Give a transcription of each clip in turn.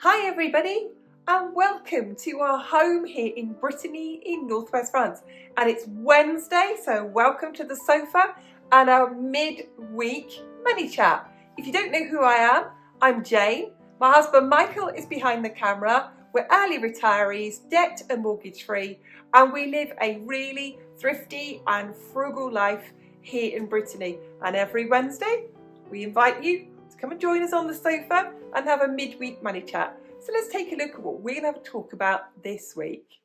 Hi everybody and welcome to our home here in Brittany in northwest France, and it's Wednesday, so welcome to the sofa and our mid-week money chat. If you don't know who I am, I'm Jane. My husband Michael is behind the camera. We're early retirees, debt and mortgage free, and we live a really thrifty and frugal life here in Brittany. And every Wednesday we invite you to come and join us on the sofa and have a midweek money chat. So let's take a look at what we're going to have a talk about this week.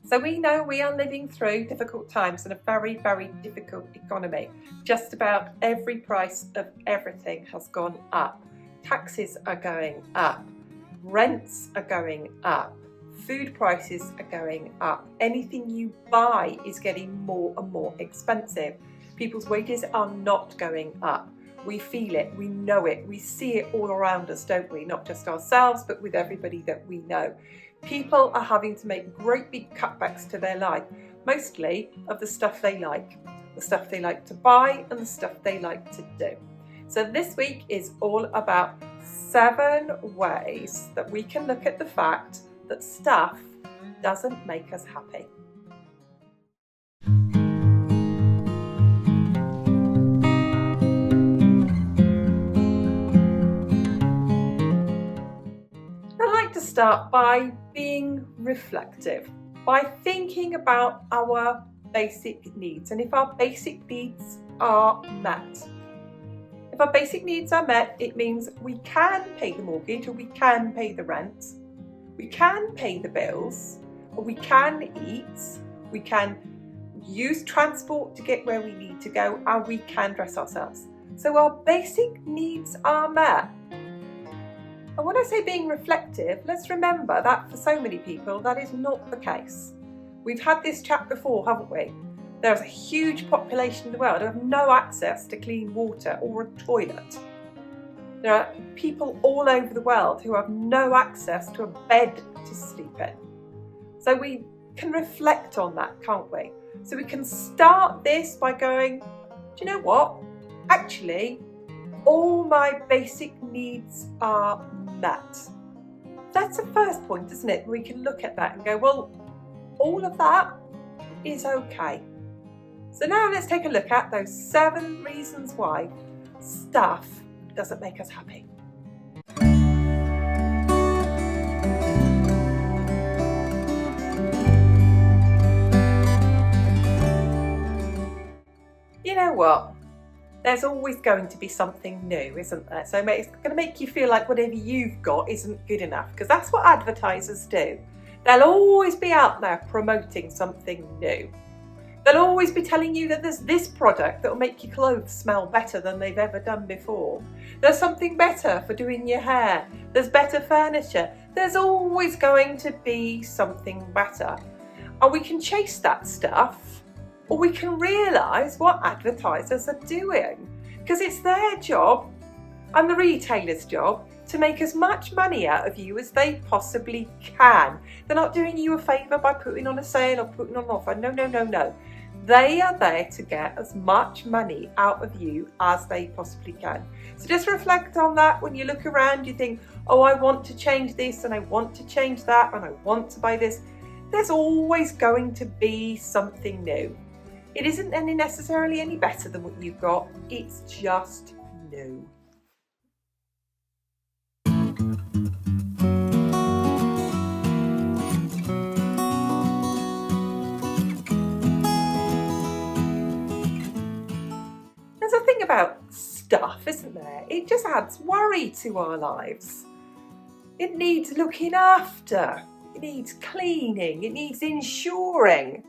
So we know we are living through difficult times and a very, very difficult economy. Just about every price of everything has gone up. Taxes are going up. Rents are going up. Food prices are going up. Anything you buy is getting more and more expensive. People's wages are not going up. We feel it, we know it, we see it all around us, don't we? Not just ourselves, but with everybody that we know. People are having to make great big cutbacks to their life, mostly of the stuff they like to buy and the stuff they like to do. So this week is all about 7 ways that we can look at the fact that stuff doesn't make us happy. I'd like to start by being reflective, by thinking about our basic needs and if our basic needs are met. If our basic needs are met, it means we can pay the mortgage or we can pay the rent. We can pay the bills, or we can eat, we can use transport to get where we need to go, and we can dress ourselves. So our basic needs are met. And when I say being reflective, let's remember that for so many people that is not the case. We've had this chat before, haven't we? There's a huge population in the world who have no access to clean water or a toilet. There are people all over the world who have no access to a bed to sleep in. So we can reflect on that, can't we? So we can start this by going, do you know what? Actually, all my basic needs are met. That's the first point, isn't it? We can look at that and go, well, all of that is okay. So now let's take a look at those 7 reasons why stuff doesn't make us happy. You know what? There's always going to be something new, isn't there? So it's going to make you feel like whatever you've got isn't good enough, because that's what advertisers do. They'll always be out there promoting something new. They'll always be telling you that there's this product that will make your clothes smell better than they've ever done before. There's something better for doing your hair. There's better furniture. There's always going to be something better. And we can chase that stuff, or we can realise what advertisers are doing. Because it's their job and the retailer's job to make as much money out of you as they possibly can. They're not doing you a favour by putting on a sale or putting on an offer. No. They are there to get as much money out of you as they possibly can. So just reflect on that. When you look around, you think, oh, I want to change this and I want to change that and I want to buy this. There's always going to be something new. It isn't necessarily any better than what you've got. It's just new. There's a thing about stuff, isn't there? It just adds worry to our lives. It needs looking after, it needs cleaning, it needs insuring.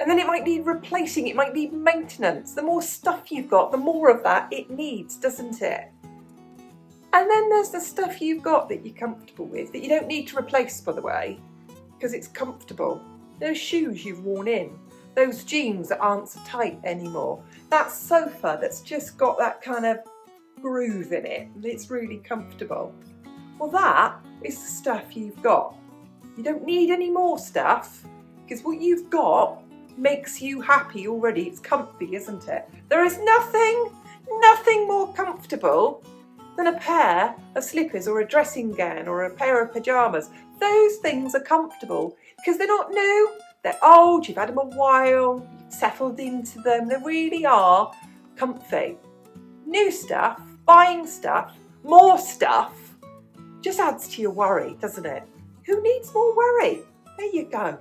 And then it might need replacing, it might need maintenance. The more stuff you've got, the more of that it needs, doesn't it? And then there's the stuff you've got that you're comfortable with, that you don't need to replace, by the way, because it's comfortable. Those shoes you've worn in, those jeans that aren't so tight anymore, that sofa that's just got that kind of groove in it, and it's really comfortable. Well, that is the stuff you've got. You don't need any more stuff. because what you've got makes you happy already. It's comfy, isn't it? There is nothing more comfortable than a pair of slippers or a dressing gown or a pair of pyjamas. Those things are comfortable because they're not new, they're old, you've had them a while, you've settled into them, they really are comfy. New stuff, buying stuff, more stuff, just adds to your worry, doesn't it? Who needs more worry? There you go.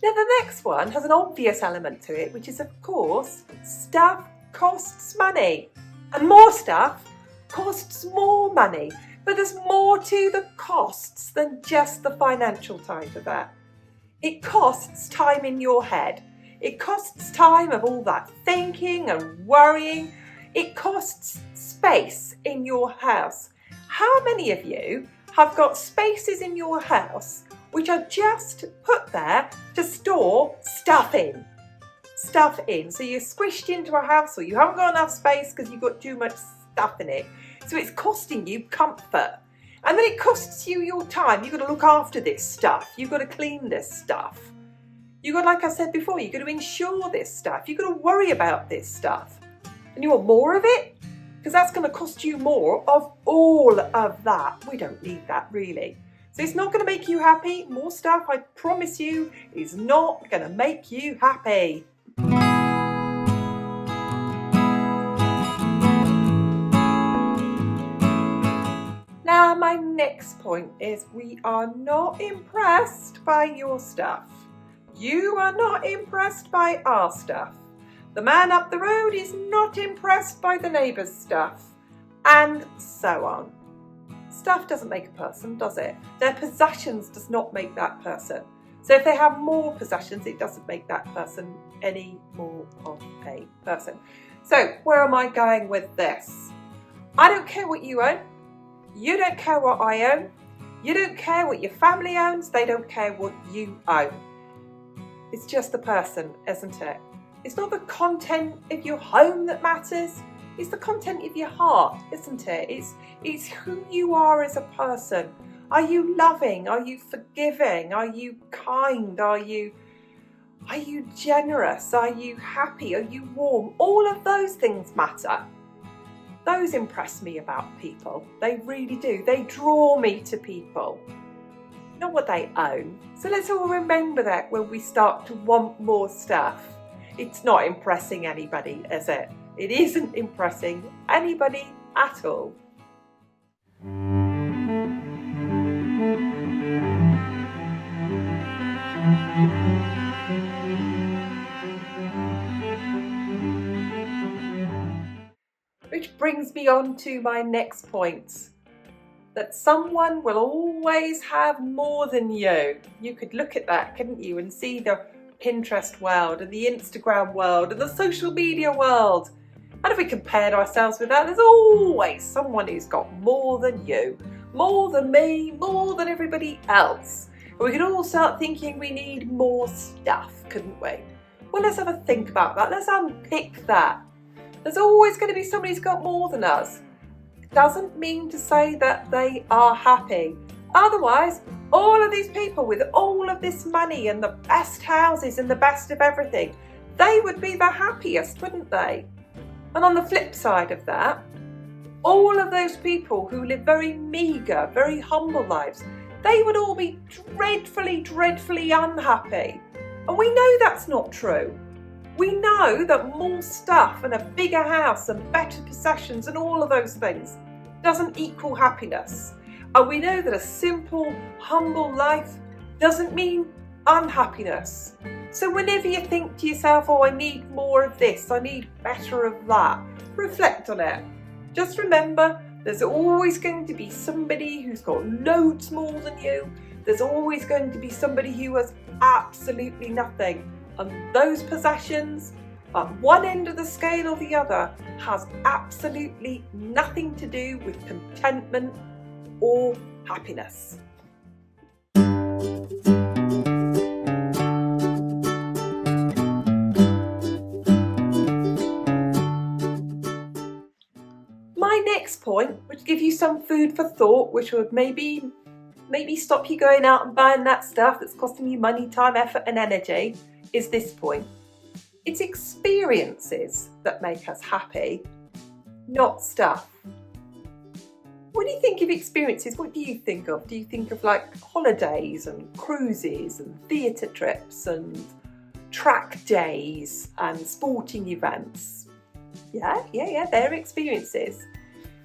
Now the next one has an obvious element to it, which is, of course, stuff costs money. And more stuff costs more money. But there's more to the costs than just the financial side of that. It costs time in your head. It costs time of all that thinking and worrying. It costs space in your house. How many of you have got spaces in your house which are just put there to store stuff in? Stuff in. So you're squished into a house, or you haven't got enough space because you've got too much stuff in it. So it's costing you comfort. And then it costs you your time. You've got to look after this stuff. You've got to clean this stuff. You've got, like I said before, you've got to insure this stuff. You've got to worry about this stuff. And you want more of it? Because that's going to cost you more of all of that. We don't need that, really. So it's not going to make you happy. More stuff, I promise you, is not going to make you happy. Now, my next point is we are not impressed by your stuff. You are not impressed by our stuff. The man up the road is not impressed by the neighbour's stuff. And so on. Stuff doesn't make a person, does it? Their possessions does not make that person. So if they have more possessions, it doesn't make that person any more of a person. So where am I going with this? I don't care what you own. You don't care what I own. You don't care what your family owns. They don't care what you own. It's just the person, isn't it? It's not the content of your home that matters. It's the content of your heart, isn't it? It's who you are as a person. Are you loving? Are you forgiving? Are you kind? Are you generous? Are you happy? Are you warm? All of those things matter. Those impress me about people. They really do. They draw me to people. Not what they own. So let's all remember that when we start to want more stuff. It's not impressing anybody, is it? It isn't impressing anybody at all. Which brings me on to my next point. That someone will always have more than you. You could look at that, couldn't you, and see the Pinterest world and the Instagram world and the social media world. And if we compared ourselves with that, there's always someone who's got more than you, more than me, more than everybody else. And we could all start thinking we need more stuff, couldn't we? Well, let's have a think about that. Let's unpick that. There's always going to be somebody who's got more than us. Doesn't mean to say that they are happy. Otherwise, all of these people with all of this money and the best houses and the best of everything, they would be the happiest, wouldn't they? And on the flip side of that, all of those people who live very meagre, very humble lives, they would all be dreadfully, dreadfully unhappy. And we know that's not true. We know that more stuff and a bigger house and better possessions and all of those things doesn't equal happiness. And we know that a simple, humble life doesn't mean unhappiness. So whenever you think to yourself, oh, I need more of this, I need better of that, reflect on it. Just remember, there's always going to be somebody who's got loads more than you. There's always going to be somebody who has absolutely nothing. And those possessions, at one end of the scale or the other, has absolutely nothing to do with contentment or happiness. point would give you some food for thought, which would maybe stop you going out and buying that stuff that's costing you money, time, effort and energy, is this point. It's experiences that make us happy, not stuff. When you think of experiences, what do you think of? Do you think of like holidays and cruises and theatre trips and track days and sporting events? Yeah, they're experiences.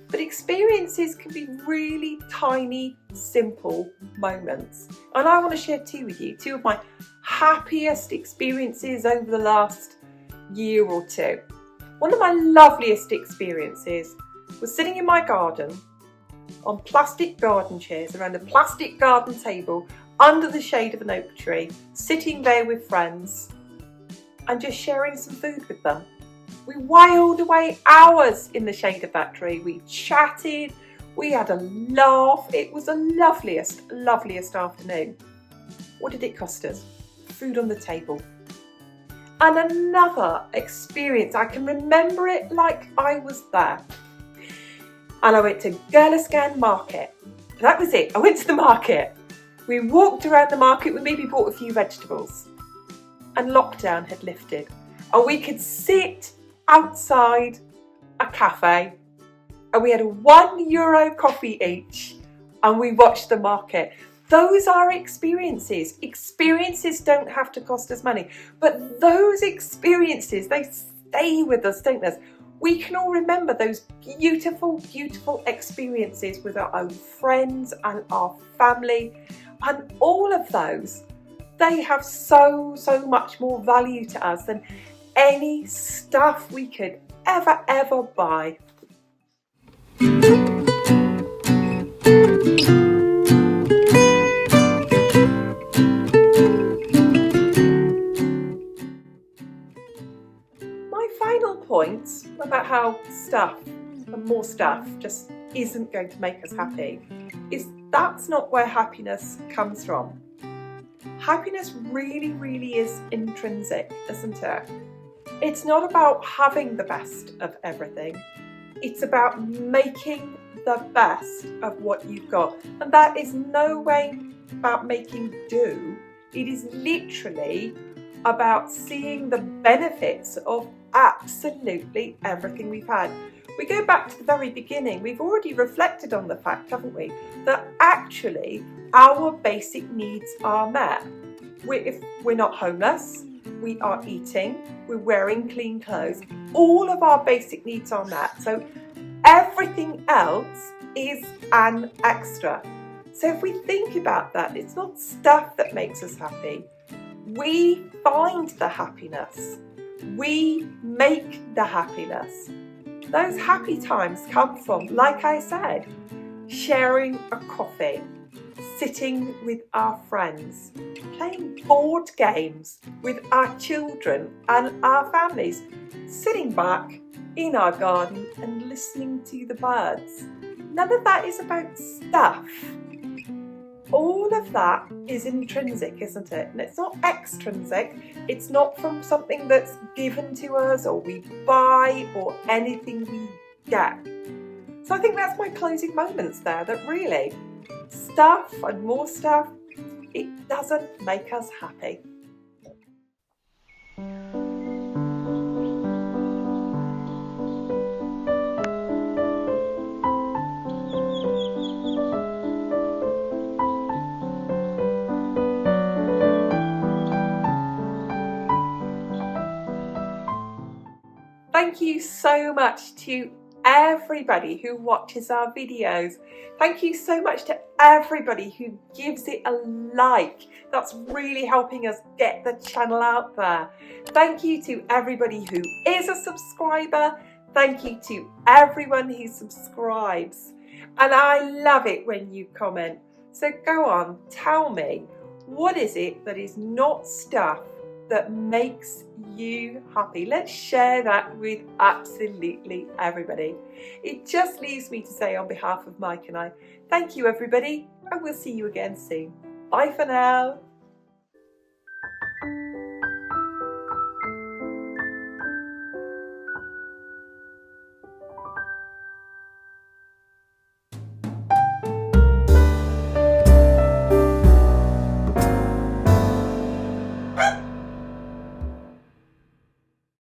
But experiences can be really tiny, simple moments. And I want to share two with you, two of my happiest experiences over the last year or two. One of my loveliest experiences was sitting in my garden on plastic garden chairs around a plastic garden table under the shade of an oak tree, sitting there with friends and just sharing some food with them. We wailed away hours in the shade of that tree. We chatted, we had a laugh. It was the loveliest afternoon. What did it cost us? Food on the table. And another experience, I can remember it like I was there. And I went to Girliscan Market. That was it. I went to the market. We walked around the market. We maybe bought a few vegetables. And lockdown had lifted. And we could sit outside a cafe. And we had a €1 coffee each. And we watched the market. Those are experiences. Experiences don't have to cost us money. But those experiences, they stay with us, don't they? We can all remember those beautiful, beautiful experiences with our own friends and our family. And all of those, they have so much more value to us than any stuff we could ever buy. Point about how stuff and more stuff just isn't going to make us happy is that's not where happiness comes from. Happiness really is intrinsic, isn't it? It's not about having the best of everything. It's about making the best of what you've got. And that is no way about making do. It is literally about seeing the benefits of absolutely everything we've had. We go back to the very beginning. We've already reflected on the fact, haven't we, that actually our basic needs are met. If we're not homeless, we are eating, we're wearing clean clothes, all of our basic needs are met. So everything else is an extra. So if we think about that, it's not stuff that makes us happy. We find the happiness. We make the happiness. Those happy times come from, like I said, sharing a coffee, sitting with our friends, playing board games with our children and our families, sitting back in our garden and listening to the birds. None of that is about stuff. All of that is intrinsic, isn't it? And it's not extrinsic. It's not from something that's given to us or we buy or anything we get. So I think that's my closing moments there, that really stuff and more stuff, it doesn't make us happy. Thank you so much to everybody who watches our videos. Thank you so much to everybody who gives it a like. That's really helping us get the channel out there. Thank you to everybody who is a subscriber. Thank you to everyone who subscribes. And I love it when you comment. So go on, tell me, what is it that is not stuff that makes you happy? Let's share that with absolutely everybody. It just leaves me to say on behalf of Mike and I, thank you everybody, and we'll see you again soon. Bye for now.